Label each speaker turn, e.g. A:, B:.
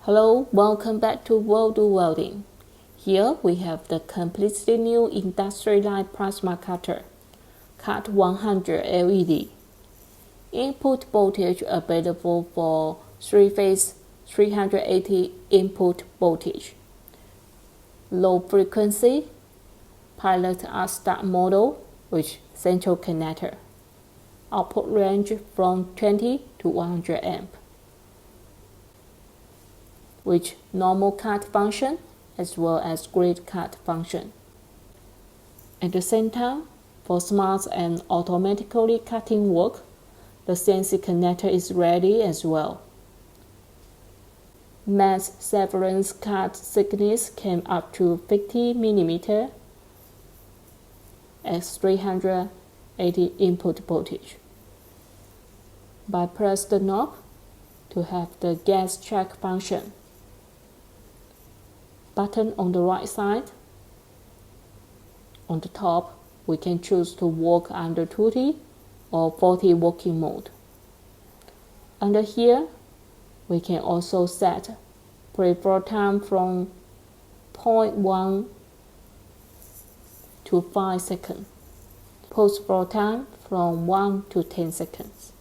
A: Hello, welcome back to World Do Welding. Here we have the completely new industry line plasma cutter, CUT+100 LED. Input voltage available for 3-phase 380 input voltage. Low frequency, pilot start model with central connector. Output range from 20 to 100 amp. With normal cut function as well as grid cut function. At the same time, for smart and automatically cutting work, the CNC connector is ready as well. Mass severance cut thickness came up to 50 mm at 380 input voltage. Bypass the knob to have the gas check function. Button on the right side. On the top, we can choose to work under 20 or 40 working mode. Under here, we can also set pre-flow time from 0.1 to 5 seconds, post-flow time from 1 to 10 seconds.